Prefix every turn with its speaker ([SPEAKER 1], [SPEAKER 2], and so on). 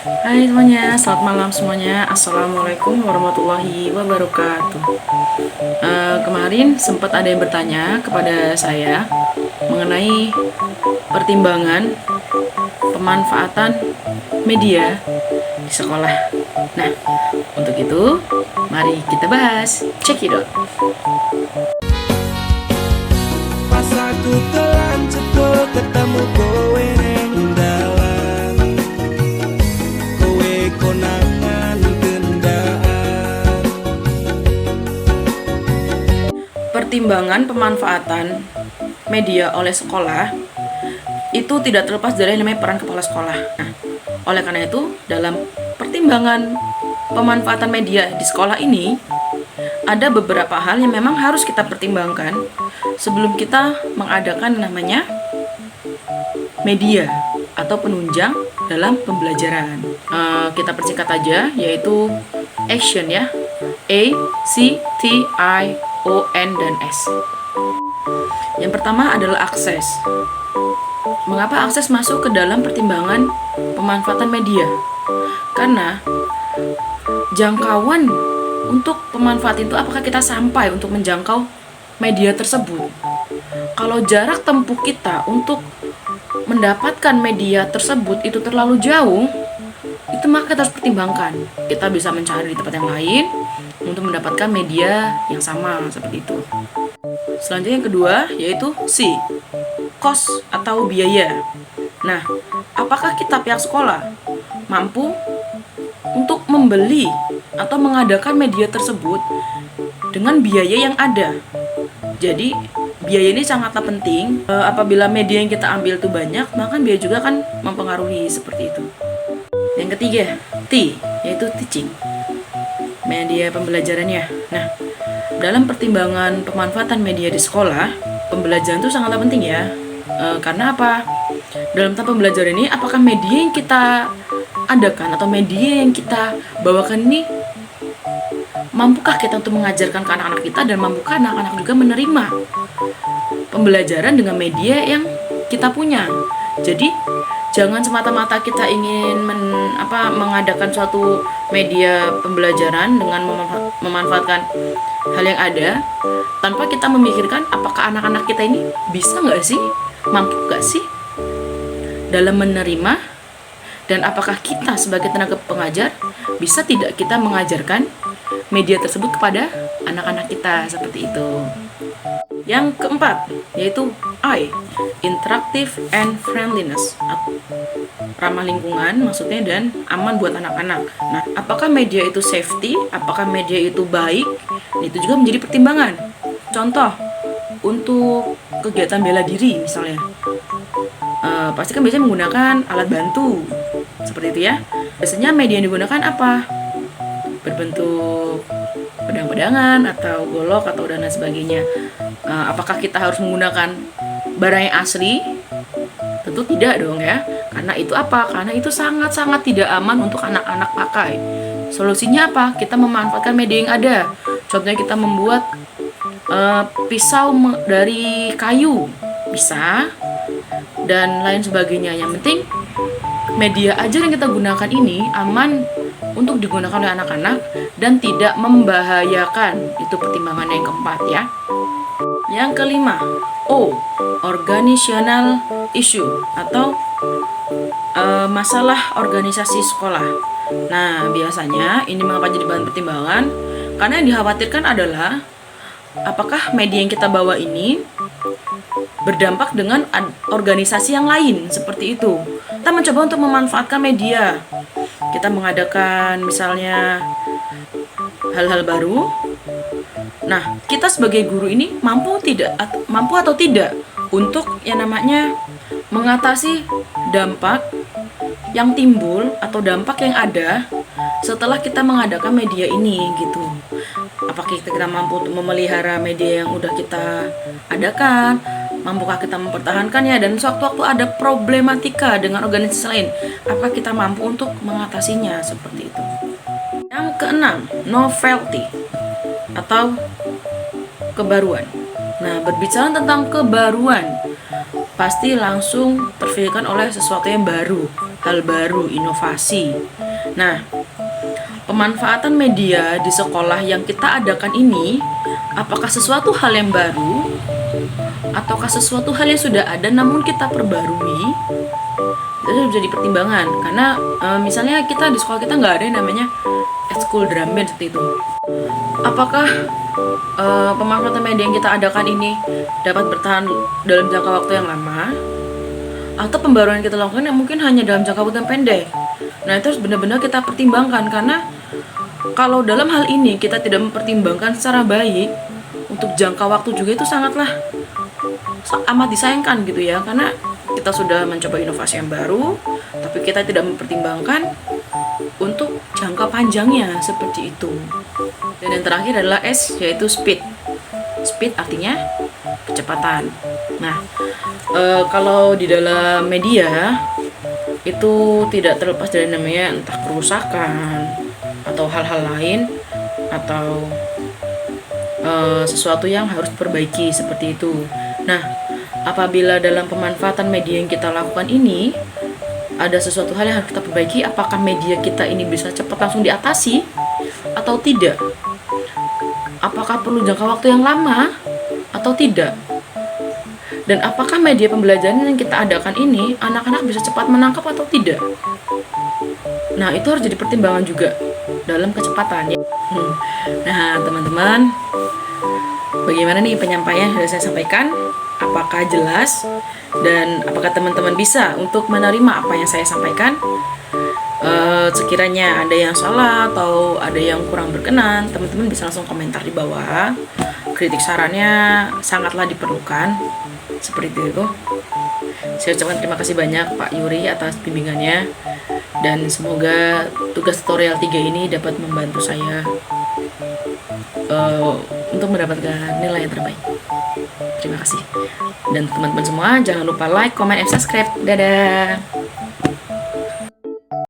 [SPEAKER 1] Hai semuanya, selamat malam semuanya. Assalamualaikum warahmatullahi wabarakatuh. Kemarin sempat ada yang bertanya kepada saya mengenai pertimbangan pemanfaatan media di sekolah. Nah, untuk itu mari kita bahas. Check it out.
[SPEAKER 2] Pas aku telan cepet ketemu kowe neng dalan, kowe konangan gendaan.
[SPEAKER 1] Pertimbangan pemanfaatan media oleh sekolah itu tidak terlepas dari yang namanya peran kepala sekolah. Nah, oleh karena itu, dalam pertimbangan pemanfaatan media di sekolah ini, ada beberapa hal yang memang harus kita pertimbangkan sebelum kita mengadakan namanya media atau penunjang dalam pembelajaran. Kita persingkat aja, yaitu action ya, A, C, T, I, O, N, dan S. Yang pertama adalah akses. Mengapa akses masuk ke dalam pertimbangan pemanfaatan media? Karena jangkauan untuk pemanfaatan itu, apakah kita sampai untuk menjangkau media tersebut? Kalau jarak tempuh kita untuk mendapatkan media tersebut itu terlalu jauh, itu maka kita harus pertimbangkan. Kita bisa mencari di tempat yang lain untuk mendapatkan media yang sama seperti itu. Selanjutnya yang kedua yaitu C, cost atau biaya. Nah, apakah kita pihak sekolah mampu untuk membeli atau mengadakan media tersebut dengan biaya yang ada? Jadi biaya ini sangatlah penting. Apabila media yang kita ambil itu banyak, maka biaya juga kan mempengaruhi seperti itu. Yang ketiga, T, yaitu teaching, media pembelajarannya. Nah, dalam pertimbangan pemanfaatan media di sekolah, pembelajaran itu sangatlah penting ya. Karena apa? Dalam tahap pembelajaran ini, apakah media yang kita adakan atau media yang kita bawakan ini mampukah kita untuk mengajarkan ke anak-anak kita, dan mampukah anak-anak juga menerima pembelajaran dengan media yang kita punya. Jadi jangan semata-mata kita ingin mengadakan suatu media pembelajaran dengan memanfaatkan hal yang ada tanpa kita memikirkan apakah anak-anak kita ini bisa nggak sih, mampu nggak sih dalam menerima, dan apakah kita sebagai tenaga pengajar bisa tidak kita mengajarkan media tersebut kepada anak-anak kita seperti itu. Yang keempat yaitu I, interactive and friendliness, ramah lingkungan maksudnya dan aman buat anak-anak. Nah, apakah media itu safety, apakah media itu baik, itu juga menjadi pertimbangan. Contoh untuk kegiatan bela diri misalnya, pasti kan biasanya menggunakan alat bantu seperti itu ya. Biasanya media yang digunakan apa? Berbentuk pedang-pedangan atau golok atau dan lain sebagainya. Apakah kita harus menggunakan barang yang asli? Tentu tidak dong ya. Karena itu apa? Karena itu sangat-sangat tidak aman untuk anak-anak pakai. Solusinya apa? Kita memanfaatkan media yang ada. Contohnya kita membuat pisau dari kayu, bisa, dan lain sebagainya. Yang penting media aja yang kita gunakan ini aman untuk digunakan oleh anak-anak dan tidak membahayakan. Itu pertimbangan yang keempat ya. Yang kelima, O, organizational issue atau masalah organisasi sekolah. Nah, biasanya ini mengapa jadi bahan pertimbangan? Karena yang dikhawatirkan adalah apakah media yang kita bawa ini berdampak dengan organisasi yang lain seperti itu. Kita mencoba untuk memanfaatkan media. Kita mengadakan misalnya hal-hal baru. Nah, kita sebagai guru ini mampu atau tidak untuk yang namanya mengatasi dampak yang timbul atau dampak yang ada setelah kita mengadakan media ini gitu. Apakah kita mampu untuk memelihara media yang udah kita adakan? Mampukah kita mempertahankannya? Dan sewaktu-waktu ada problematika dengan organisasi lain, apakah kita mampu untuk mengatasinya seperti itu? Yang keenam, novelty atau kebaruan. Nah, berbicara tentang kebaruan, pasti langsung terpikirkan oleh sesuatu yang baru hal baru, inovasi. Nah, pemanfaatan media di sekolah yang kita adakan ini, apakah sesuatu hal yang baru ataukah sesuatu hal yang sudah ada namun kita perbarui? Itu bisa dipertimbangkan karena misalnya kita di sekolah kita nggak ada yang namanya school drum band seperti itu. Apakah pemanfaatan media yang kita adakan ini dapat bertahan dalam jangka waktu yang lama, atau pembaruan yang kita lakukan yang mungkin hanya dalam jangka waktu yang pendek? Nah, itu harus benar-benar kita pertimbangkan, karena kalau dalam hal ini kita tidak mempertimbangkan secara baik untuk jangka waktu juga, itu sangatlah amat disayangkan gitu ya, karena kita sudah mencoba inovasi yang baru tapi kita tidak mempertimbangkan untuk jangka panjangnya seperti itu. Dan yang terakhir adalah S, yaitu speed. Speed artinya kecepatan. Nah, kalau di dalam media itu tidak terlepas dari namanya entah kerusakan atau hal-hal lain atau sesuatu yang harus diperbaiki seperti itu. Nah, apabila dalam pemanfaatan media yang kita lakukan ini ada sesuatu hal yang harus kita perbaiki, apakah media kita ini bisa cepat langsung diatasi atau tidak? Apakah perlu jangka waktu yang lama atau tidak? Dan apakah media pembelajaran yang kita adakan ini anak-anak bisa cepat menangkap atau tidak? Nah, itu harus jadi pertimbangan juga dalam kecepatan ya. Nah, teman-teman, bagaimana nih penyampaian yang sudah saya sampaikan? Apakah jelas? Dan apakah teman-teman bisa untuk menerima apa yang saya sampaikan? Sekiranya ada yang salah atau ada yang kurang berkenan, teman-teman bisa langsung komentar di bawah. Kritik sarannya sangatlah diperlukan. Seperti itu. Saya ucapkan terima kasih banyak Pak Yuri atas bimbingannya, dan semoga tugas tutorial 3 ini dapat membantu saya untuk mendapatkan nilai yang terbaik. Terima kasih. Dan teman-teman semua jangan lupa like, comment, and subscribe. Dadah.